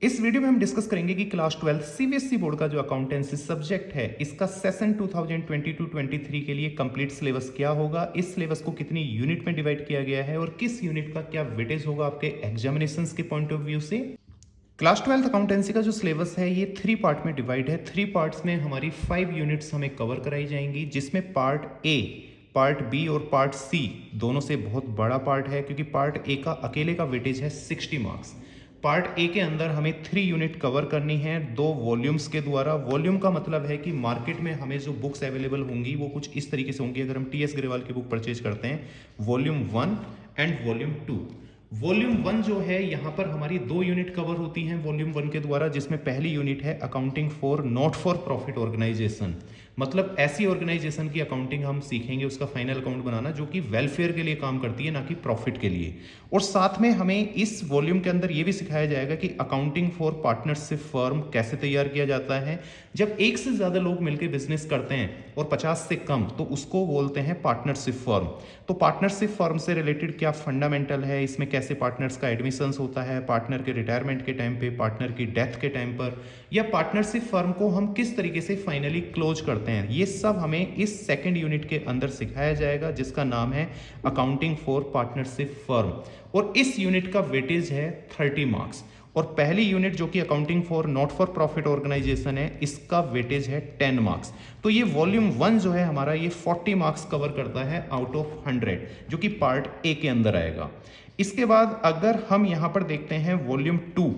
इस वीडियो में हम डिस्कस करेंगे कि क्लास 12 सीबीएसई बोर्ड का जो अकाउंटेंसी सब्जेक्ट है इसका सेशन 2022-23 के लिए कंप्लीट सिलेबस क्या होगा, इस सिलेबस को कितनी यूनिट में डिवाइड किया गया है और किस यूनिट का क्या वेटेज होगा आपके एग्जामिनेशंस के पॉइंट ऑफ व्यू से। क्लास 12 अकाउंटेंसी का जो सिलेबस है ये 3 पार्ट में डिवाइड है। 3 पार्ट्स में हमारी 5 यूनिट्स हमें कवर कराई जाएंगी, जिसमें पार्ट ए, पार्ट बी और पार्ट सी दोनों से बहुत बड़ा पार्ट है, क्योंकि पार्ट ए का अकेले का वेटेज है 60 मार्क्स। पार्ट ए के अंदर हमें 3 यूनिट कवर करनी है 2 वॉल्यूम्स के द्वारा। वॉल्यूम का मतलब है कि मार्केट में हमें जो बुक्स अवेलेबल होंगी वो कुछ इस तरीके से होंगी। अगर हम टी एस ग्रेवाल की बुक परचेज करते हैं, वॉल्यूम 1 एंड वॉल्यूम 2। वॉल्यूम 1 जो है यहाँ पर हमारी 2 यूनिट कवर होती हैं वॉल्यूम 1 के द्वारा, जिसमें पहली यूनिट है accounting for not for profit organisation. मतलब ऐसी ऑर्गेनाइजेशन की अकाउंटिंग हम सीखेंगे, उसका फाइनल अकाउंट बनाना जो कि वेलफेयर के लिए काम करती है, ना कि प्रॉफिट के लिए। और साथ में हमें इस वॉल्यूम के अंदर ये भी सिखाया जाएगा कि अकाउंटिंग फॉर पार्टनरशिप फर्म कैसे तैयार किया जाता है। जब एक से ज़्यादा लोग मिलकर बिजनेस करते हैं और 50 से कम, तो उसको बोलते हैं पार्टनरशिप फर्म। तो पार्टनरशिप फर्म से रिलेटेड क्या फंडामेंटल है, इसमें कैसे पार्टनर्स का एडमिशंस होता है, पार्टनर के रिटायरमेंट के टाइम पे, पार्टनर की डेथ के टाइम पर, या पार्टनरशिप फर्म को हम किस तरीके से फाइनली क्लोज करते हैं, ये सब हमें इस सेकंड यूनिट के अंदर सिखाया जाएगा, जिसका नाम है अकाउंटिंग फॉर पार्टनरशिप फर्म। और इस यूनिट का वेटेज है 30 मार्क्स। और पहली यूनिट जो कि accounting for not for profit organisation है, इसका वेटेज है 10 मार्क्स। तो ये वॉल्यूम 1 जो है हमारा, ये 40 मार्क्स कवर करता है आउट ऑफ 100, जो कि पार्ट ए के अंदर आएगा। इसके बाद अगर हम यहां पर देखते हैं वॉल्यूम 2,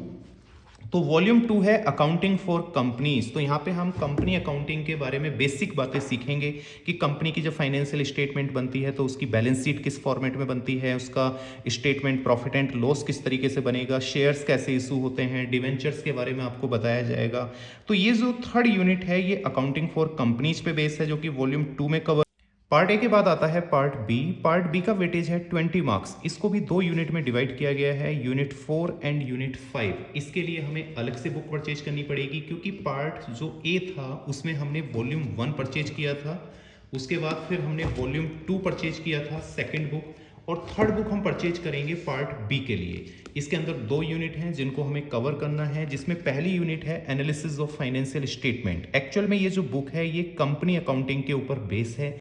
तो वॉल्यूम 2 है अकाउंटिंग फॉर कंपनीज। तो यहाँ पे हम कंपनी अकाउंटिंग के बारे में बेसिक बातें सीखेंगे कि कंपनी की जब फाइनेंशियल स्टेटमेंट बनती है तो उसकी बैलेंस शीट किस फॉर्मेट में बनती है, उसका स्टेटमेंट प्रॉफिट एंड लॉस किस तरीके से बनेगा, शेयर्स कैसे इशू होते हैं, डिवेंचर्स के बारे में आपको बताया जाएगा। तो ये जो थर्ड यूनिट है ये अकाउंटिंग फॉर कंपनीज पे बेस है, जो कि वॉल्यूम 2 में कवर। पार्ट ए के बाद आता है पार्ट बी। पार्ट बी का वेटेज है 20 मार्क्स। इसको भी 2 यूनिट में डिवाइड किया गया है, यूनिट 4 एंड यूनिट 5। इसके लिए हमें अलग से बुक परचेज करनी पड़ेगी, क्योंकि पार्ट जो ए था उसमें हमने वॉल्यूम 1 परचेज किया था, उसके बाद फिर हमने वॉल्यूम 2 परचेज किया था सेकेंड बुक, और थर्ड बुक हम परचेज करेंगे पार्ट बी के लिए। इसके अंदर 2 यूनिट हैं जिनको हमें कवर करना है, जिसमें पहली यूनिट है analysis of financial statement. Actual में ये जो बुक है ये कंपनी अकाउंटिंग के ऊपर बेस है।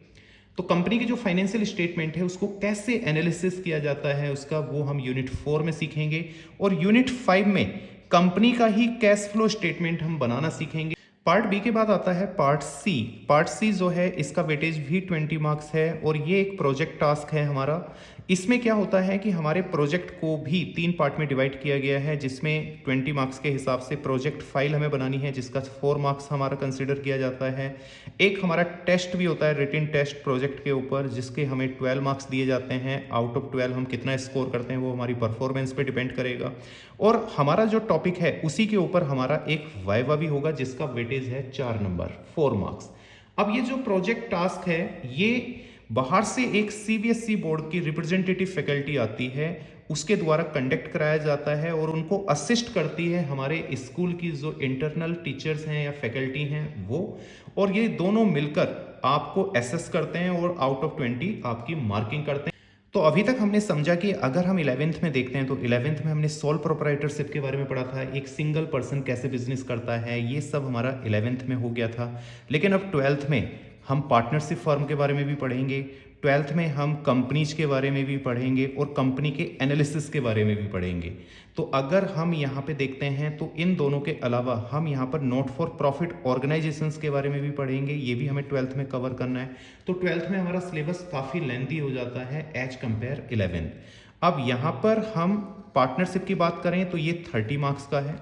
तो कंपनी की जो फाइनेंशियल स्टेटमेंट है उसको कैसे एनालिसिस किया जाता है उसका, वो हम यूनिट 4 में सीखेंगे। और यूनिट 5 में कंपनी का ही कैश फ्लो स्टेटमेंट हम बनाना सीखेंगे। पार्ट बी के बाद आता है पार्ट सी। पार्ट सी जो है इसका वेटेज भी 20 मार्क्स है, और ये एक प्रोजेक्ट टास्क है हमारा। इसमें क्या होता है कि हमारे प्रोजेक्ट को भी 3 पार्ट में डिवाइड किया गया है, जिसमें 20 मार्क्स के हिसाब से प्रोजेक्ट फाइल हमें बनानी है, जिसका 4 मार्क्स हमारा कंसिडर किया जाता है। एक हमारा टेस्ट भी होता है, रिटन टेस्ट प्रोजेक्ट के ऊपर, जिसके हमें 12 मार्क्स दिए जाते हैं। आउट ऑफ 12 हम कितना स्कोर करते हैं वो हमारी परफॉर्मेंस पे डिपेंड करेगा। और हमारा जो टॉपिक है उसी के ऊपर हमारा एक वाइवा भी होगा, जिसका वेटेज है 4 नंबर, 4 मार्क्स। अब ये जो प्रोजेक्ट टास्क है ये बाहर से एक सीबीएसई बोर्ड की रिप्रेजेंटेटिव फैकल्टी आती है, उसके द्वारा कंडक्ट कराया जाता है, और उनको असिस्ट करती है हमारे स्कूल की जो इंटरनल टीचर्स हैं या फैकल्टी हैं वो। और ये दोनों मिलकर आपको एसेस करते हैं और आउट ऑफ 20 आपकी मार्किंग करते हैं। तो अभी तक हमने समझा कि अगर हम 11th में देखते हैं तो 11th में हमने सोल प्रोप्राइटरशिप के बारे में पढ़ा था, एक सिंगल पर्सन कैसे बिजनेस करता है, ये सब हमारा 11th में हो गया था। लेकिन अब 12th में हम पार्टनरशिप फर्म के बारे में भी पढ़ेंगे, 12th में हम कंपनीज के बारे में भी पढ़ेंगे, और कंपनी के एनालिसिस के बारे में भी पढ़ेंगे। तो अगर हम यहाँ पे देखते हैं तो इन दोनों के अलावा हम यहाँ पर नॉट फॉर प्रॉफिट ऑर्गेनाइजेशंस के बारे में भी पढ़ेंगे, ये भी हमें 12th में कवर करना है। तो 12th में हमारा सिलेबस काफ़ी लेंथी हो जाता है एज कंपेयर 11। अब यहाँ पर हम पार्टनरशिप की बात करें तो ये 30 मार्क्स का है,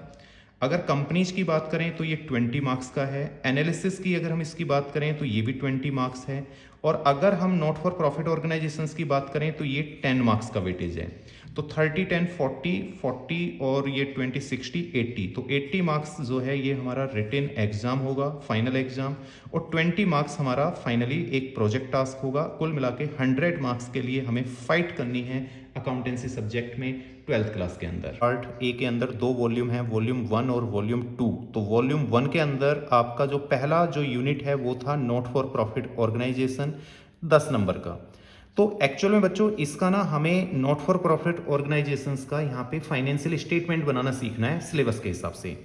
अगर कंपनीज की बात करें तो ये 20 मार्क्स का है, एनालिसिस की अगर हम इसकी बात करें तो ये भी 20 मार्क्स है, और अगर हम नॉट फॉर प्रॉफिट ऑर्गेनाइजेशंस की बात करें तो ये 10 मार्क्स का वेटेज है। तो 30, 10, 40, 40 और ये 20, 60, 80। तो 80 मार्क्स जो है ये हमारा रिटन एग्जाम होगा, फाइनल एग्जाम, और 20 मार्क्स हमारा फाइनली एक प्रोजेक्ट टास्क होगा। कुल मिला के 100 मार्क्स के लिए हमें फाइट करनी है अकाउंटेंसी सब्जेक्ट में 12th क्लास के अंदर। पार्ट ए के अंदर 2 वॉल्यूम है, वॉल्यूम 1 और वॉल्यूम 2। तो वॉल्यूम 1 के अंदर आपका जो पहला जो यूनिट है वो था not for profit organisation, 10 number का। तो एक्चुअल में बच्चों इसका ना हमें नॉट फॉर प्रॉफिट ऑर्गेनाइजेशंस का यहाँ पे फाइनेंशियल स्टेटमेंट बनाना सीखना है सिलेबस के हिसाब से।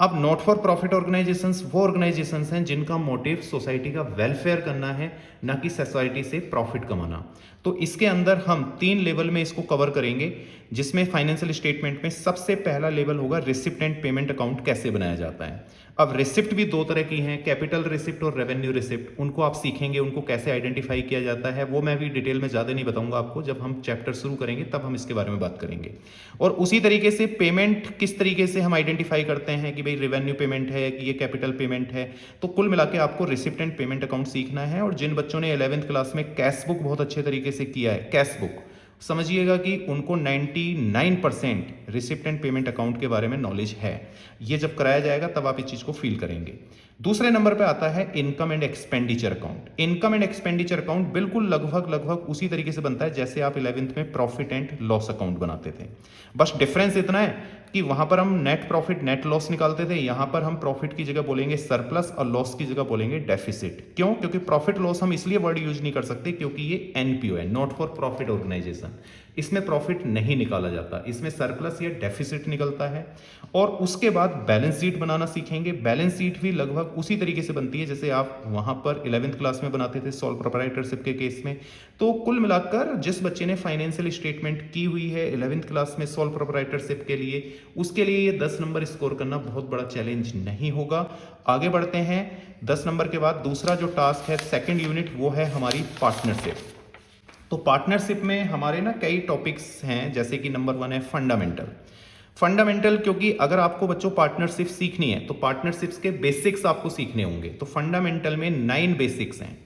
अब नॉट फॉर प्रॉफिट ऑर्गेनाइजेशंस वो ऑर्गेनाइजेशंस हैं जिनका मोटिव सोसाइटी का वेलफेयर करना है, ना कि सोसाइटी से प्रॉफिट कमाना। तो इसके अंदर हम 3 लेवल में इसको कवर करेंगे, जिसमें फाइनेंशियल स्टेटमेंट में सबसे पहला लेवल होगा रिसिप्ट एंड पेमेंट अकाउंट कैसे बनाया जाता है। अब रिसिप्ट भी 2 तरह की हैं, कैपिटल रिसिप्ट और रेवेन्यू रिसिप्ट। उनको आप सीखेंगे, उनको कैसे आइडेंटिफाई किया जाता है वो मैं भी डिटेल में ज़्यादा नहीं बताऊंगा आपको, जब हम चैप्टर शुरू करेंगे तब हम इसके बारे में बात करेंगे। और उसी तरीके से पेमेंट किस तरीके से हम आइडेंटिफाई करते हैं कि भाई रेवेन्यू पेमेंट है कि ये कैपिटल पेमेंट है। तो कुल मिला के आपको रिसिप्ट एंड पेमेंट अकाउंट सीखना है। और जिन बच्चों ने 11th क्लास में कैश बुक बहुत अच्छे तरीके से किया है, कैश बुक समझिएगा कि उनको 99% रिसिप्ट एंड पेमेंट अकाउंट के बारे में नॉलेज है। ये जब कराया जाएगा तब आप इस चीज़ को फील करेंगे। दूसरे नंबर पे आता है income and expenditure account. Income and expenditure account बिल्कुल लगभग उसी तरीके से बनता है जैसे आप 11th में प्रॉफिट एंड लॉस अकाउंट बनाते थे। बस डिफरेंस इतना है कि वहां पर हम नेट प्रॉफिट नेट लॉस निकालते थे, यहां पर हम प्रॉफिट की जगह बोलेंगे सरप्लस और लॉस की जगह बोलेंगे डेफिसिट। क्यों? क्योंकि प्रॉफिट लॉस हम इसलिए वर्ड यूज नहीं कर सकते क्योंकि ये एनपीओ है, नॉट फॉर प्रॉफिट ऑर्गेनाइजेशन। इसमें प्रॉफिट नहीं निकाला जाता, इसमें सरप्लस या डेफिसिट निकलता है। और उसके बाद बैलेंस शीट बनाना सीखेंगे। बैलेंस शीट भी लगभग उसी तरीके से बनती है जैसे आप वहां पर 11th क्लास में बनाते थे सोल प्रोप्राइटरशिप के केस में। तो कुल मिलाकर जिस बच्चे ने फाइनेंशियल स्टेटमेंट की हुई है 11th क्लास में सोल प्रोप्राइटरशिप के लिए, उसके लिए ये 10 नंबर स्कोर करना बहुत बड़ा चैलेंज नहीं होगा। आगे बढ़ते हैं। 10 नंबर के बाद दूसरा जो टास्क है सेकंड यूनिट, वो है हमारी पार्टनरशिप। तो पार्टनरशिप में हमारे ना कई टॉपिक्स हैं, जैसे कि नंबर 1 है फंडामेंटल। क्योंकि अगर आपको बच्चों पार्टनरशिप सीखनी है तो पार्टनरशिप्स के बेसिक्स आपको सीखने होंगे। तो फंडामेंटल में 9 बेसिक्स हैं।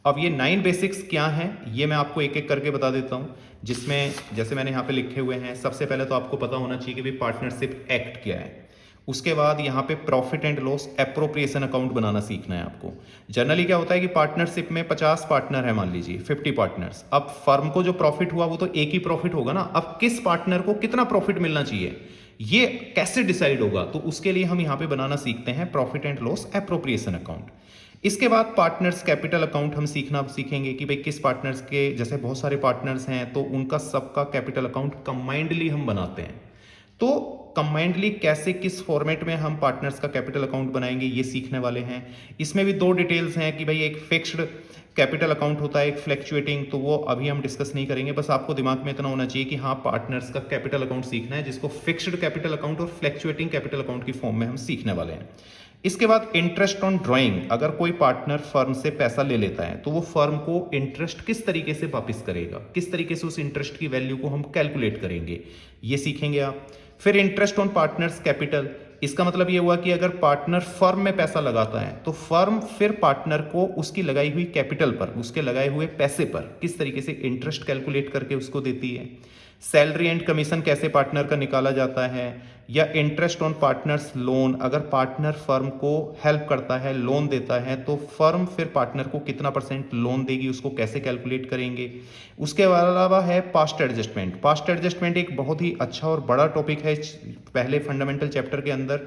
अब ये 9 बेसिक्स क्या हैं ये मैं आपको एक एक करके बता देता हूं, जिसमें जैसे मैंने यहां पे लिखे हुए हैं। सबसे पहले तो आपको पता होना चाहिए कि भाई पार्टनरशिप एक्ट क्या है। उसके बाद यहाँ पे profit and loss appropriation account बनाना सीखना है आपको। जनरली क्या होता है कि पार्टनरशिप में 50 पार्टनर है, मान लीजिए 50 पार्टनर्स। अब फर्म को जो प्रॉफिट हुआ वो तो एक ही प्रॉफिट होगा ना। अब किस पार्टनर को कितना प्रॉफिट मिलना चाहिए ये कैसे डिसाइड होगा, तो उसके लिए हम यहाँ पे बनाना सीखते हैं profit and loss appropriation account. इसके बाद पार्टनर्स कैपिटल अकाउंट हम सीखेंगे कि भाई किस पार्टनर्स के, जैसे बहुत सारे पार्टनर्स हैं तो उनका सबका कैपिटल अकाउंट कंबाइंडली हम बनाते हैं। तो कंबाइंडली कैसे, किस फॉर्मेट में हम पार्टनर्स का कैपिटल अकाउंट बनाएंगे ये सीखने वाले हैं। इसमें भी 2 डिटेल्स हैं कि भाई एक फिक्स्ड कैपिटल अकाउंट होता है, एक फ्लैक्चुएटिंग। तो वो अभी हम डिस्कस नहीं करेंगे, बस आपको दिमाग में इतना होना चाहिए कि हाँ पार्टनर्स का कैपिटल अकाउंट सीखना है, जिसको फिक्स्ड कैपिटल अकाउंट और फ्लैक्चुएटिंग कैपिटल अकाउंट की फॉर्म में हम सीखने वाले हैं। इसके बाद इंटरेस्ट ऑन ड्रॉइंग। अगर कोई पार्टनर फर्म से पैसा ले लेता है तो वो फर्म को इंटरेस्ट किस तरीके से वापस करेगा, किस तरीके से उस इंटरेस्ट की वैल्यू को हम कैलकुलेट करेंगे, ये सीखेंगे आप। फिर इंटरेस्ट ऑन पार्टनर्स कैपिटल। इसका मतलब ये हुआ कि अगर पार्टनर फर्म में पैसा लगाता है तो फर्म फिर पार्टनर को उसकी लगाई हुई कैपिटल पर, उसके लगाए हुए पैसे पर किस तरीके से इंटरेस्ट कैलकुलेट करके उसको देती है। सैलरी एंड कमीशन कैसे पार्टनर का निकाला जाता है, या इंटरेस्ट ऑन पार्टनर्स लोन। अगर पार्टनर फर्म को हेल्प करता है, लोन देता है, तो फर्म फिर पार्टनर को कितना % लोन देगी उसको कैसे कैलकुलेट करेंगे। उसके अलावा है पास्ट एडजस्टमेंट। पास्ट एडजस्टमेंट एक बहुत ही अच्छा और बड़ा टॉपिक है पहले फंडामेंटल चैप्टर के अंदर।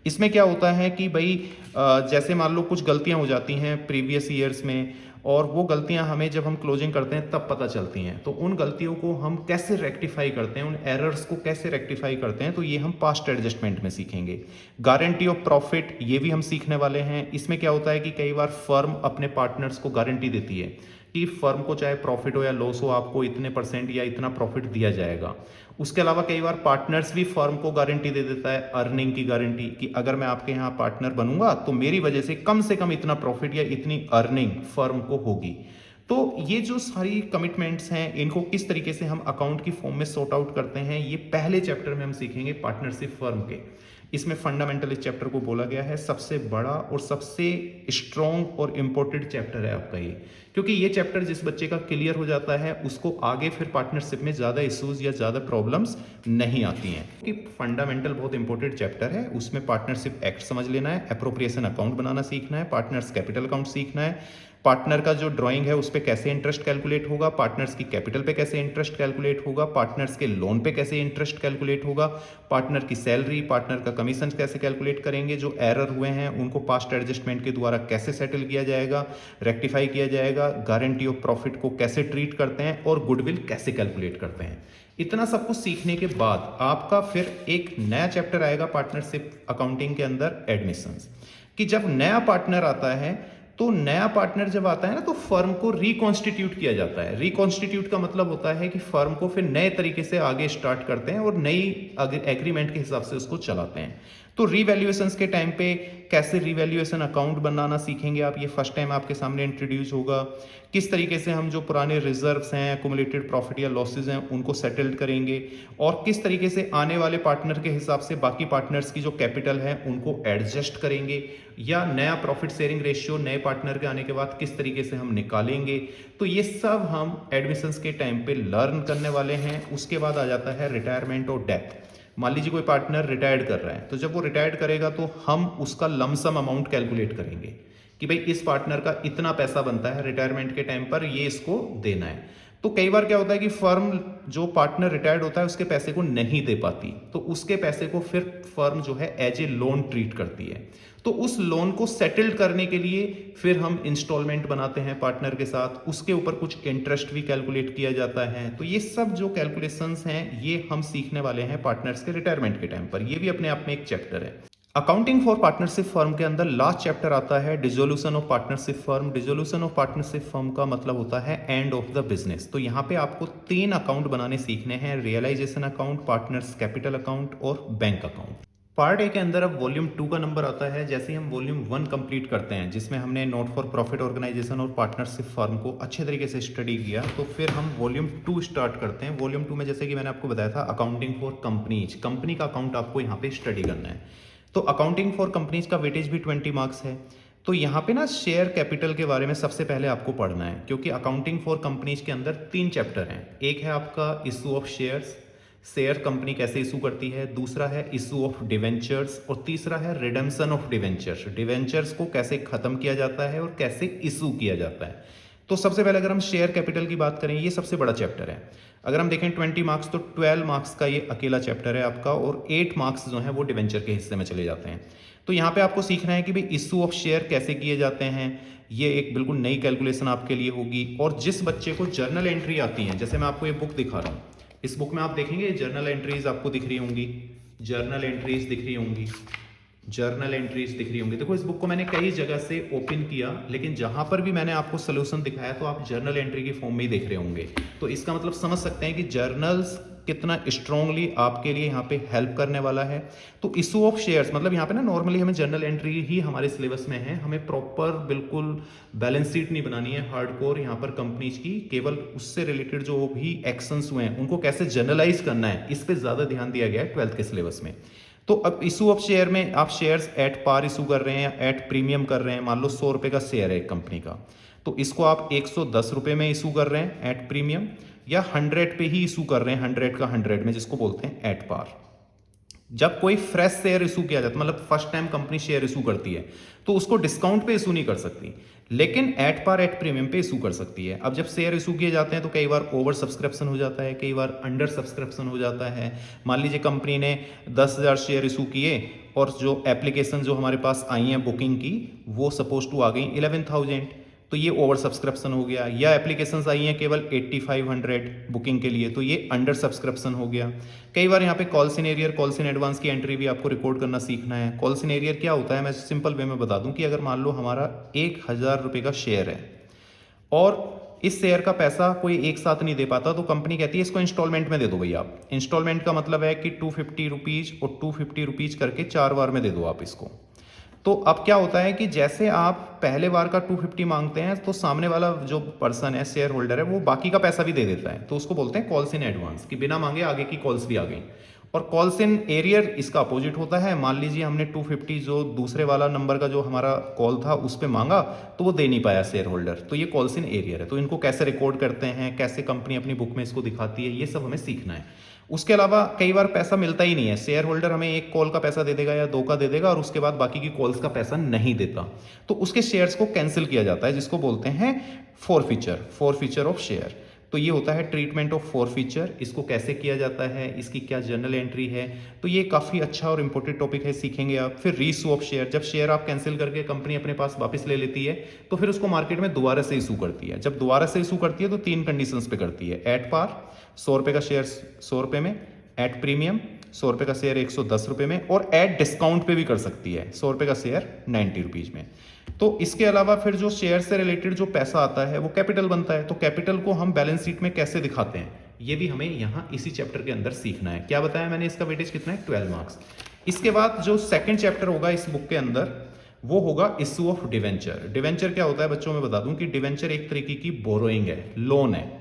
इसमें क्या होता है कि भाई जैसे मान लो कुछ गलतियां हो जाती हैं प्रीवियस ईयर्स में, और वो गलतियां हमें जब हम क्लोजिंग करते हैं तब पता चलती हैं, तो उन गलतियों को हम कैसे रेक्टिफाई करते हैं, उन एरर्स को कैसे रेक्टिफाई करते हैं, तो ये हम पास्ट एडजस्टमेंट में सीखेंगे। गारंटी ऑफ प्रॉफिट ये भी हम सीखने वाले हैं। इसमें क्या होता है कि कई बार फर्म अपने पार्टनर्स को गारंटी देती है कि फर्म को चाहे प्रॉफिट हो या लॉस हो, आपको इतने % या इतना प्रॉफिट दिया जाएगा। उसके अलावा कई बार पार्टनर्स भी फर्म को गारंटी दे देता है, अर्निंग की गारंटी, कि अगर मैं आपके यहाँ पार्टनर बनूंगा तो मेरी वजह से कम इतना प्रॉफिट या इतनी अर्निंग फर्म को होगी। तो ये जो सारी कमिटमेंट्स हैं इनको किस तरीके से हम अकाउंट की फॉर्म में सॉर्ट आउट करते हैं, ये पहले चैप्टर में हम सीखेंगे पार्टनरशिप फर्म के। इसमें फंडामेंटल इस चैप्टर को बोला गया है सबसे बड़ा और सबसे स्ट्रॉन्ग और इंपॉर्टेंट चैप्टर है आपका ये, क्योंकि ये चैप्टर जिस बच्चे का क्लियर हो जाता है उसको आगे फिर पार्टनरशिप में ज़्यादा इश्यूज या ज़्यादा प्रॉब्लम्स नहीं आती हैं। कि फंडामेंटल बहुत इंपॉर्टेंट चैप्टर है, उसमें पार्टनरशिप एक्ट समझ लेना है, एप्रोप्रिएशन अकाउंट बनाना सीखना है, पार्टनर्स कैपिटल अकाउंट सीखना है, पार्टनर का जो ड्राइंग है उस पर कैसे इंटरेस्ट कैलकुलेट होगा, पार्टनर्स की कैपिटल पे कैसे इंटरेस्ट कैलकुलेट होगा, पार्टनर्स के लोन पे कैसे इंटरेस्ट कैलकुलेट होगा, पार्टनर की सैलरी, पार्टनर का कमीशन कैसे कैलकुलेट करेंगे, जो एरर हुए हैं उनको पास्ट एडजस्टमेंट के द्वारा कैसे सेटल किया जाएगा, रेक्टिफाई किया जाएगा, गारंटी ऑफ प्रॉफिट को कैसे ट्रीट करते हैं और गुडविल कैसे कैलकुलेट करते हैं। इतना सब कुछ सीखने के बाद आपका फिर एक नया चैप्टर आएगा पार्टनरशिप अकाउंटिंग के अंदर, एडमिशंस, कि जब नया पार्टनर आता है तो नया पार्टनर जब आता है ना तो फर्म को रिकॉन्स्टिट्यूट किया जाता है। रिकॉन्स्टिट्यूट का मतलब होता है कि फर्म को फिर नए तरीके से आगे स्टार्ट करते हैं और नई एग्रीमेंट के हिसाब से उसको चलाते हैं। तो रीवैल्यूएशंस के टाइम पे कैसे रीवैल्यूएशन अकाउंट बनाना सीखेंगे आप, ये फर्स्ट टाइम आपके सामने इंट्रोड्यूस होगा। किस तरीके से हम जो पुराने रिजर्व्स हैं, एक्युमुलेटेड प्रॉफिट या लॉसेज हैं, उनको सेटल्ड करेंगे और किस तरीके से आने वाले पार्टनर के हिसाब से बाकी पार्टनर्स की जो कैपिटल है उनको एडजस्ट करेंगे, या नया प्रॉफिट शेयरिंग रेशियो नए पार्टनर के आने के बाद किस तरीके से हम निकालेंगे। तो ये सब हम एडमिशंस के टाइम पे लर्न करने वाले हैं। उसके बाद आ जाता है रिटायरमेंट और डेथ। मान लीजिए कोई पार्टनर रिटायर्ड कर रहा है, तो जब वो रिटायर्ड करेगा तो हम उसका लमसम अमाउंट कैलकुलेट करेंगे कि भाई इस पार्टनर का इतना पैसा बनता है रिटायरमेंट के टाइम पर, ये इसको देना है। तो कई बार क्या होता है कि फर्म जो पार्टनर रिटायर्ड होता है उसके पैसे को नहीं दे पाती, तो उसके पैसे को फिर फर्म जो है एज ए लोन ट्रीट करती है। तो उस लोन को सेटल्ड करने के लिए फिर हम इंस्टॉलमेंट बनाते हैं पार्टनर के साथ, उसके ऊपर कुछ इंटरेस्ट भी कैलकुलेट किया जाता है। तो ये सब जो कैलकुलेशंस हैं ये हम सीखने वाले हैं पार्टनर्स के रिटायरमेंट के टाइम पर। ये भी अपने आप में एक चैप्टर है। अकाउंटिंग फॉर पार्टनरशिप फर्म के अंदर लास्ट चैप्टर आता है dissolution of partnership firm. Dissolution of partnership firm का मतलब होता है एंड ऑफ द बिजनेस। तो यहाँ पे आपको 3 अकाउंट बनाने सीखने हैं, realisation account, partners capital account और बैंक अकाउंट। पार्ट ए के अंदर अब वॉल्यूम 2 का नंबर आता है। जैसे ही हम वॉल्यूम 1 कंप्लीट करते हैं जिसमें हमने नॉट फॉर प्रॉफिट ऑर्गेनाइजेशन और पार्टनरशिप फर्म को अच्छे तरीके से स्टडी किया, तो फिर हम वॉल्यूम 2 स्टार्ट करते हैं। वॉल्यूम 2 में जैसे कि मैंने आपको बताया था अकाउंटिंग फॉर कंपनीज, कंपनी का अकाउंट आपको यहाँ पे स्टडी करना है। तो अकाउंटिंग फॉर कंपनीज का वेटेज भी 20 मार्क्स है। तो यहाँ पे ना शेयर कैपिटल के बारे में सबसे पहले आपको पढ़ना है, क्योंकि अकाउंटिंग फॉर कंपनीज के अंदर 3 चैप्टर हैं। एक है आपका issue of shares, share company कैसे इशू करती है, दूसरा है इशू ऑफ डिवेंचर्स और तीसरा है रिडेम्पशन ऑफ डिवेंचर्स। डिवेंचर्स को कैसे खत्म किया जाता है और कैसे इशू किया जाता है। तो सबसे पहले अगर हम शेयर कैपिटल की बात करें, ये सबसे बड़ा चैप्टर है। अगर हम देखें 20 मार्क्स तो 12 मार्क्स का ये अकेला चैप्टर है आपका, और 8 मार्क्स जो है वो डिवेंचर के हिस्से में चले जाते हैं। तो यहाँ पे आपको सीखना है कि भाई इशू ऑफ शेयर कैसे किए जाते हैं। ये एक बिल्कुल नई कैलकुलेशन आपके लिए होगी। और जिस बच्चे को जर्नल एंट्री आती है, जैसे मैं आपको ये बुक दिखा रहा हूँ, इस बुक में आप देखेंगे जर्नल एंट्रीज आपको दिख रही होंगी, जर्नल एंट्रीज दिख रही होंगी, जर्नल एंट्रीज दिख रही होंगी। देखो इस बुक को मैंने कई जगह से ओपन किया, लेकिन जहां पर भी मैंने आपको सोल्यूशन दिखाया तो आप जर्नल एंट्री की फॉर्म में ही देख रहे होंगे। तो इसका मतलब समझ सकते हैं कि जर्नल्स कितना स्ट्रांगली आपके लिए यहाँ पे हेल्प करने वाला है। तो इशू ऑफ शेयर्स मतलब यहाँ पे ना नॉर्मली हमें जर्नल एंट्री ही हमारे सिलेबस में है, हमें प्रॉपर बिल्कुल बैलेंस शीट नहीं बनानी है हार्डकोर यहाँ पर कंपनीज की, केवल उससे रिलेटेड जो भी एक्शंस हुए हैं उनको कैसे जर्नलाइज करना है इस पर ज़्यादा ध्यान दिया गया है 12th के सिलेबस में। तो अब इशू ऑफ शेयर में आप शेयर्स एट पार इशू कर रहे हैं या एट प्रीमियम कर रहे हैं। मान लो 100 रुपये का शेयर है एक कंपनी का, तो इसको आप 110 रुपये में इशू कर रहे हैं एट प्रीमियम, या 100 पे ही इशू कर रहे हैं 100 का 100 में, जिसको बोलते हैं एट पार। जब कोई फ्रेश शेयर इशू किया जाता है, मतलब first time company share issue करती है, तो उसको डिस्काउंट पे इशू नहीं कर सकती, लेकिन एट पार एट प्रीमियम पे इशू कर सकती है। अब जब शेयर इशू किए जाते हैं तो कई बार ओवर सब्सक्रिप्शन हो जाता है, कई बार अंडर सब्सक्रिप्शन हो जाता है। मान लीजिए कंपनी ने 10,000 शेयर इशू किए और जो एप्लीकेशन जो हमारे पास आई हैं बुकिंग की वो सपोज टू आ गई 11,000, तो ये ओवर सब्सक्रिप्शन हो गया। या एप्लीकेशंस आई हैं केवल 8500 बुकिंग के लिए, तो ये अंडर सब्सक्रिप्शन हो गया। कई बार यहाँ पे कॉल सिनेरियर, कॉल इन एडवांस की एंट्री भी आपको रिकॉर्ड करना सीखना है। कॉल सिनेरियर क्या होता है, मैं सिंपल वे में बता दूं कि अगर मान लो हमारा 1000 रुपये का शेयर है और इस शेयर का पैसा कोई एक साथ नहीं दे पाता, तो कंपनी कहती है इसको इंस्टॉलमेंट में दे दो भैया आप। इंस्टॉलमेंट का मतलब है कि 250 रुपीज़ और 250 रुपीज़ करके 4 बार में दे दो आप इसको। तो अब क्या होता है कि जैसे आप पहले बार का 250 मांगते हैं तो सामने वाला जो पर्सन है, शेयर होल्डर है, वो बाकी का पैसा भी दे देता है। तो उसको बोलते हैं कॉल्स इन एडवांस, कि बिना मांगे आगे की कॉल्स भी आ गई। और कॉल्स इन एरियर इसका अपोजिट होता है। मान लीजिए हमने 250 जो दूसरे वाला नंबर का जो हमारा कॉल था उस पर मांगा तो वो दे नहीं पाया शेयर होल्डर, तो ये कॉल्स इन एरियर है। तो इनको कैसे रिकॉर्ड करते हैं, कैसे कंपनी अपनी बुक में इसको दिखाती है, ये सब हमें सीखना है। उसके अलावा कई बार पैसा मिलता ही नहीं है, शेयर होल्डर हमें एक कॉल का पैसा दे देगा या दो का दे देगा और उसके बाद बाकी की कॉल्स का पैसा नहीं देता, तो उसके शेयर्स को कैंसिल किया जाता है, जिसको बोलते हैं फॉरफीचर ऑफ शेयर। तो ये होता है ट्रीटमेंट ऑफ फॉरफीचर। इसको कैसे किया जाता है, इसकी क्या जर्नल एंट्री है, तो ये काफ़ी अच्छा और इंपॉर्टेंट टॉपिक है, सीखेंगे आप। फिर रीइशू ऑफ शेयर, जब शेयर आप कैंसिल करके कंपनी अपने पास वापस ले लेती है तो फिर उसको मार्केट में दोबारा से इशू करती है। जब दोबारा से इशू करती है तो 3 कंडीशंस पे करती है। एट पार 100 रुपये का शेयर 100 रुपये में, एट प्रीमियम 100 रुपये का शेयर 110 रुपये में, और एट डिस्काउंट पे भी कर सकती है 100 रुपये का शेयर 90 रुपीज़ में। तो इसके अलावा फिर जो शेयर से रिलेटेड जो पैसा आता है वो कैपिटल बनता है। तो कैपिटल को हम बैलेंस शीट में कैसे दिखाते हैं, ये भी हमें यहाँ इसी चैप्टर के अंदर सीखना है। क्या बताया मैंने, इसका वेटेज कितना है, 12 मार्क्स। इसके बाद जो सेकंड चैप्टर होगा इस बुक के अंदर वो होगा इशू ऑफ डिवेंचर। डिवेंचर क्या होता है बच्चों, में बता दूं कि डिवेंचर एक तरीके की बोरोइंग है, लोन है।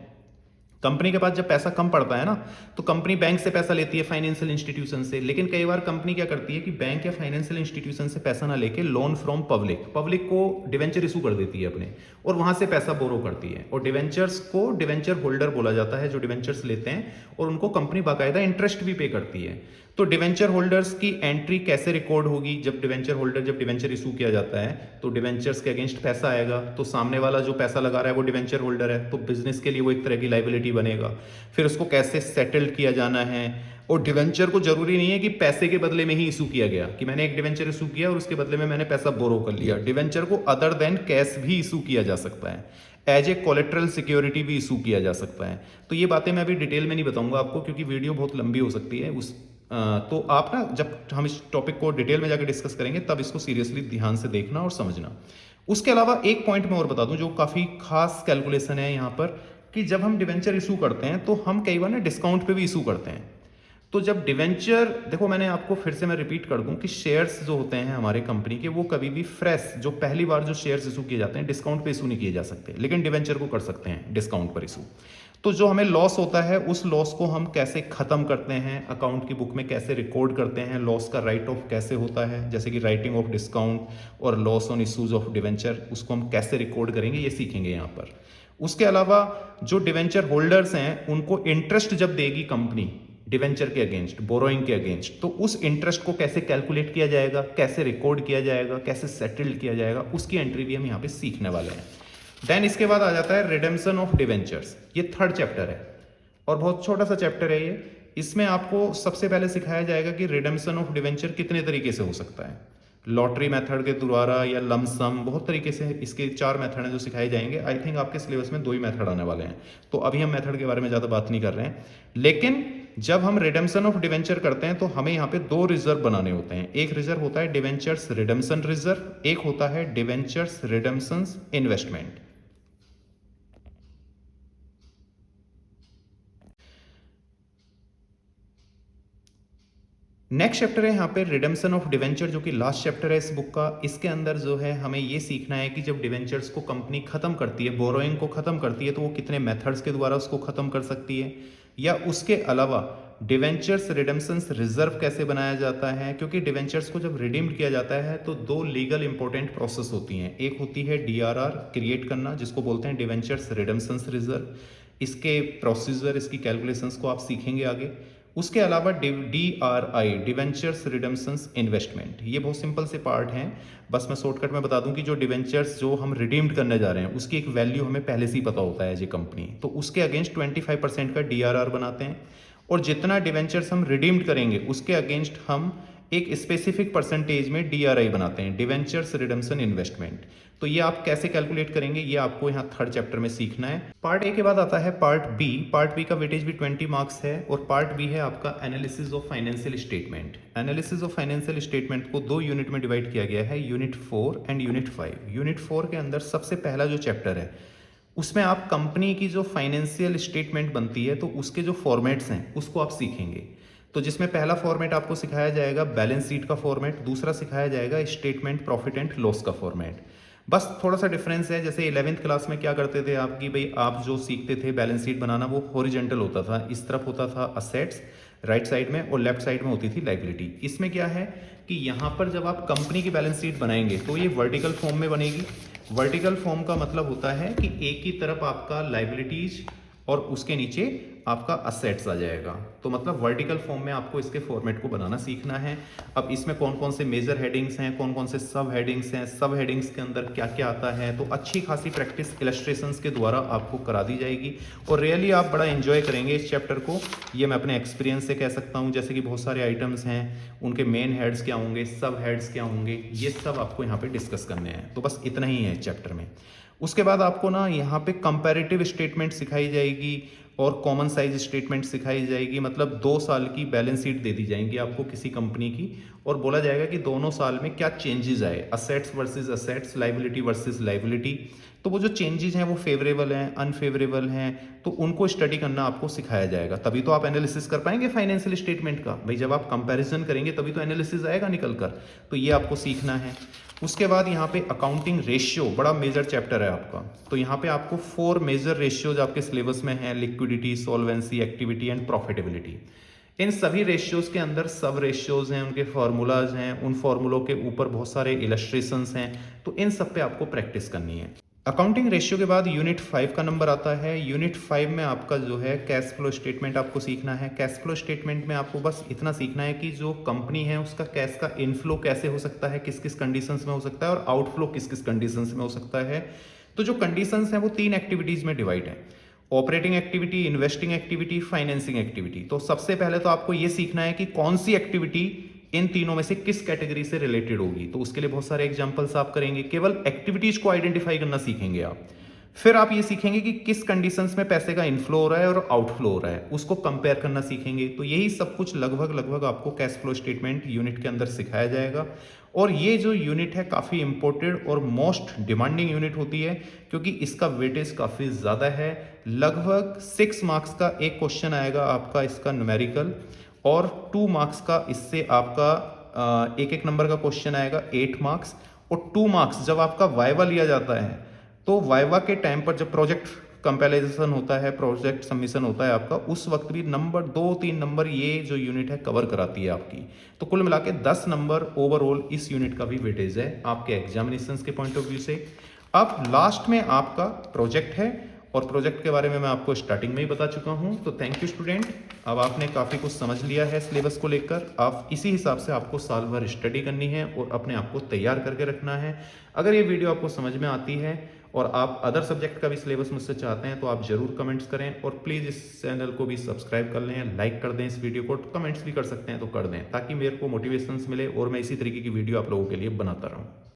कंपनी के पास जब पैसा कम पड़ता है ना, तो कंपनी बैंक से पैसा लेती है, फाइनेंशियल इंस्टीट्यूशन से। लेकिन कई बार कंपनी क्या करती है कि बैंक या फाइनेंशियल इंस्टीट्यूशन से पैसा ना लेके लोन फ्रॉम पब्लिक को डिवेंचर इशू कर देती है अपने, और वहां से पैसा बोरो करती है। और डिवेंचर्स को डिवेंचर होल्डर बोला जाता है, जो डिवेंचर्स लेते हैं, और उनको कंपनी बाकायदा इंटरेस्ट भी पे करती है। तो डिवेंचर होल्डर्स की एंट्री कैसे रिकॉर्ड होगी, जब डिवेंचर इशू किया जाता है तो डिवेंचर्स के अगेंस्ट पैसा आएगा, तो सामने वाला जो पैसा लगा रहा है वो डिवेंचर होल्डर है, तो बिजनेस के लिए वो एक तरह की लाइबिलिटी बनेगा। फिर उसको कैसे सेटल किया जाना है, और डिवेंचर को जरूरी नहीं है कि पैसे के बदले में ही इशू किया गया, कि मैंने एक डिवेंचर इशू किया और उसके बदले में मैंने पैसा बोरो कर लिया। डिवेंचर को अदर देन कैश भी इशू किया जा सकता है, एज ए कोलेट्रल सिक्योरिटी भी इशू किया जा सकता है। तो ये बातें मैं अभी डिटेल में नहीं बताऊंगा आपको, क्योंकि वीडियो बहुत लंबी हो सकती है। तो आप ना, जब हम इस टॉपिक को डिटेल में जाकर डिस्कस करेंगे तब इसको सीरियसली ध्यान से देखना और समझना। उसके अलावा एक पॉइंट मैं और बता दूं जो काफ़ी खास कैलकुलेशन है यहाँ पर, कि जब हम डिवेंचर इशू करते हैं तो हम कई बार ना डिस्काउंट पे भी इशू करते हैं। तो जब डिवेंचर, देखो मैंने आपको फिर से मैं रिपीट कर दूं कि शेयर्स जो होते हैं हमारे कंपनी के, वो कभी भी फ्रेश, जो पहली बार जो शेयर्स इशू किए जाते हैं डिस्काउंट पे इशू नहीं किए जा सकते, लेकिन डिवेंचर को कर सकते हैं डिस्काउंट पर इशू। तो जो हमें लॉस होता है उस लॉस को हम कैसे खत्म करते हैं, अकाउंट की बुक में कैसे रिकॉर्ड करते हैं, लॉस का राइट ऑफ कैसे होता है, जैसे कि राइटिंग ऑफ डिस्काउंट और loss on issues of debenture, उसको हम कैसे रिकॉर्ड करेंगे, ये सीखेंगे यहाँ पर। उसके अलावा जो डिवेंचर होल्डर्स हैं उनको इंटरेस्ट जब देगी कंपनी डिवेंचर के अगेंस्ट, बोरोइंग के अगेंस्ट, तो उस इंटरेस्ट को कैसे कैलकुलेट किया जाएगा, कैसे रिकॉर्ड किया जाएगा, कैसे सेटल्ड किया जाएगा, उसकी एंट्री भी हम यहाँ पे सीखने वाले हैं। देन इसके बाद आ जाता है रिडेम्पशन ऑफ डिवेंचर्स। ये थर्ड चैप्टर है और बहुत छोटा सा चैप्टर है ये। इसमें आपको सबसे पहले सिखाया जाएगा कि रिडेम्पशन ऑफ डिवेंचर कितने तरीके से हो सकता है, लॉटरी मेथड के द्वारा या लमसम, बहुत तरीके से इसके 4 मेथड हैं जो सिखाए जाएंगे। आई थिंक आपके सिलेबस में 2 ही मेथड आने वाले हैं, तो अभी हम मेथड के बारे में ज़्यादा बात नहीं कर रहे हैं। लेकिन जब हम रिडेम्पशन ऑफ डिवेंचर करते हैं तो हमें यहाँ पे 2 रिजर्व बनाने होते हैं। एक रिजर्व होता है डिवेंचर्स रिडेम्पशन रिजर्व, एक होता है debentures redemption investment. Next chapter है यहाँ पे रिडेम्पशन ऑफ डिवेंचर, जो कि लास्ट चैप्टर है इस बुक का। इसके अंदर जो है हमें ये सीखना है कि जब डिवेंचर्स को कंपनी खत्म करती है, बोरोइंग को खत्म करती है, तो वो कितने मेथड्स के द्वारा उसको खत्म कर सकती है, या उसके अलावा डिवेंचर्स रिडेम्पशन रिजर्व कैसे बनाया जाता है। क्योंकि डिवेंचर्स को जब रिडीम्ड किया जाता है तो 2 लीगल इंपॉर्टेंट प्रोसेस होती हैं। एक होती है डीआरआर क्रिएट करना, जिसको बोलते हैं डिवेंचर्स रिडेम्पशन रिजर्व। इसके प्रोसीजर, इसकी कैलकुलेशंस को आप सीखेंगे आगे। उसके अलावा DRI डिवेंचर्स रिडेम्पशन इन्वेस्टमेंट, ये बहुत सिंपल से पार्ट हैं। बस मैं शॉर्टकट में बता दूं कि जो डिवेंचर्स जो हम रिडीम्ड करने जा रहे हैं उसकी एक वैल्यू हमें पहले से ही पता होता है एज ए कंपनी, तो उसके अगेंस्ट 25% का DRR बनाते हैं, और जितना डिवेंचर्स हम रिडीम्ड करेंगे उसके अगेंस्ट हम एक स्पेसिफिक परसेंटेज में DRI बनाते हैं, डिवेंचर्स रिडेम्पशन इन्वेस्टमेंट। तो ये आप कैसे कैलकुलेट करेंगे ये आपको यहाँ थर्ड चैप्टर में सीखना है। पार्ट ए के बाद आता है पार्ट बी। पार्ट बी का वेटेज भी 20 मार्क्स है, और पार्ट बी है आपका analysis of financial statement. Analysis of financial statement को 2 यूनिट में डिवाइड किया गया है, यूनिट 4 एंड यूनिट 5। यूनिट 4 के अंदर सबसे पहला जो चैप्टर है उसमें आप कंपनी की जो फाइनेंशियल स्टेटमेंट बनती है तो उसके जो फॉर्मेट्स हैं उसको आप सीखेंगे। तो जिसमें पहला फॉर्मेट आपको सिखाया जाएगा बैलेंस शीट का फॉर्मेट, दूसरा सिखाया जाएगा स्टेटमेंट प्रॉफिट एंड लॉस का फॉर्मेट। बस थोड़ा सा डिफरेंस है, जैसे 11th क्लास में क्या करते थे आप कि भाई आप जो सीखते थे बैलेंस शीट बनाना वो हॉरिजॉन्टल होता था, इस तरफ होता था असेट्स राइट साइड में और लेफ्ट साइड में होती थी लाइबिलिटी। इसमें क्या है कि यहाँ पर जब आप कंपनी की बैलेंस शीट बनाएंगे तो ये वर्टिकल फॉर्म में बनेगी। वर्टिकल फॉर्म का मतलब होता है कि एक ही तरफ आपका लाइबिलिटीज और उसके नीचे आपका असेट्स आ जाएगा। तो मतलब वर्टिकल फॉर्म में आपको इसके फॉर्मेट को बनाना सीखना है। अब इसमें कौन कौन से मेजर हेडिंग्स हैं, कौन कौन से सब हेडिंग्स हैं, सब हेडिंग्स के अंदर क्या क्या आता है, तो अच्छी खासी प्रैक्टिस इलस्ट्रेशंस के द्वारा आपको करा दी जाएगी और रियली आप बड़ा एंजॉय करेंगे इस चैप्टर को। ये मैं अपने एक्सपीरियंस से कह सकता हूँ। जैसे कि बहुत सारे आइटम्स हैं, उनके मेन हेड्स क्या होंगे, सब हेड्स क्या होंगे, ये सब आपको यहाँ पे डिस्कस करने हैं। तो बस इतना ही है इस चैप्टर में। उसके बाद आपको ना यहाँ पे कंपैरेटिव स्टेटमेंट सिखाई जाएगी और कॉमन साइज स्टेटमेंट सिखाई जाएगी। मतलब 2 साल की बैलेंस शीट दे दी जाएंगी आपको किसी कंपनी की और बोला जाएगा कि दोनों साल में क्या चेंजेस आए, assets versus assets, liability versus liability. तो वो जो चेंजेस हैं वो फेवरेबल हैं, अनफेवरेबल हैं, तो उनको स्टडी करना आपको सिखाया जाएगा। तभी तो आप एनालिसिस कर पाएंगे फाइनेंशियल स्टेटमेंट का। भाई जब आप कंपैरिजन करेंगे तभी तो एनालिसिस आएगा निकल कर। तो ये आपको सीखना है। उसके बाद यहाँ पे अकाउंटिंग रेशियो बड़ा मेजर चैप्टर है आपका। तो यहाँ पे आपको 4 मेजर रेशियोज आपके सिलेबस में हैं, liquidity, solvency, activity and profitability. इन सभी रेशियोज के अंदर सब रेशियोज हैं, उनके फार्मूलाज हैं, उन फार्मूलों के ऊपर बहुत सारे इलस्ट्रेशंस हैं। तो इन सब पे आपको प्रैक्टिस करनी है। अकाउंटिंग रेशियो के बाद यूनिट 5 का नंबर आता है। यूनिट 5 में आपका जो है कैश फ्लो स्टेटमेंट आपको सीखना है। कैश फ्लो स्टेटमेंट में आपको बस इतना सीखना है कि जो कंपनी है उसका कैश का इनफ्लो कैसे हो सकता है, किस किस कंडीशंस में हो सकता है, और आउटफ्लो किस किस कंडीशंस में हो सकता है। तो जो कंडीशंस हैं वो 3 एक्टिविटीज में डिवाइड है: operating activity, investing activity, financing activity. तो सबसे पहले तो आपको ये सीखना है कि कौन सी एक्टिविटी इन तीनों में से किस कैटेगरी से रिलेटेड होगी। तो उसके लिए बहुत सारे एग्जांपल्स आप करेंगे, केवल एक्टिविटीज को आइडेंटिफाई करना सीखेंगे आप। फिर आप ये सीखेंगे कि किस कंडीशंस में पैसे का इनफ्लो हो रहा है और आउटफ्लो हो रहा है, उसको कंपेयर करना सीखेंगे। तो यही सब कुछ लगभग आपको कैश फ्लो स्टेटमेंट यूनिट के अंदर सिखाया जाएगा। और ये जो यूनिट है काफ़ी इंपॉर्टेंट और मोस्ट डिमांडिंग यूनिट होती है, क्योंकि इसका वेटेज काफ़ी ज़्यादा है। लगभग 6 मार्क्स का एक क्वेश्चन आएगा आपका इसका न्यूमेरिकल, और 2 मार्क्स का इससे आपका एक एक नंबर का क्वेश्चन आएगा 8 मार्क्स। और 2 मार्क्स जब आपका वाइवा लिया जाता है, तो वाइवा के टाइम पर जब प्रोजेक्ट कंपैरिजन होता है, प्रोजेक्ट सबमिशन होता है आपका, उस वक्त भी नंबर 2-3 नंबर ये जो यूनिट है कवर कराती है आपकी। तो कुल मिला के 10 नंबर ओवरऑल इस यूनिट का भी वेटेज है आपके एग्जामिनेशंस के पॉइंट ऑफ व्यू से। अब लास्ट में आपका प्रोजेक्ट है, और प्रोजेक्ट के बारे में मैं आपको स्टार्टिंग में ही बता चुका हूं। तो थैंक यू स्टूडेंट, अब आपने काफ़ी कुछ समझ लिया है सिलेबस को लेकर। आप इसी हिसाब से आपको साल भर स्टडी करनी है और अपने आप को तैयार करके रखना है। अगर ये वीडियो आपको समझ में आती है और आप अदर सब्जेक्ट का भी सिलेबस मुझसे चाहते हैं तो आप जरूर कमेंट्स करें, और प्लीज़ इस चैनल को भी सब्सक्राइब कर लें, लाइक कर दें इस वीडियो को, कमेंट्स भी कर सकते हैं तो कर दें, ताकि मेरे को मोटिवेशंस मिले और मैं इसी तरीके की वीडियो आप लोगों के लिए बनाता रहूँ।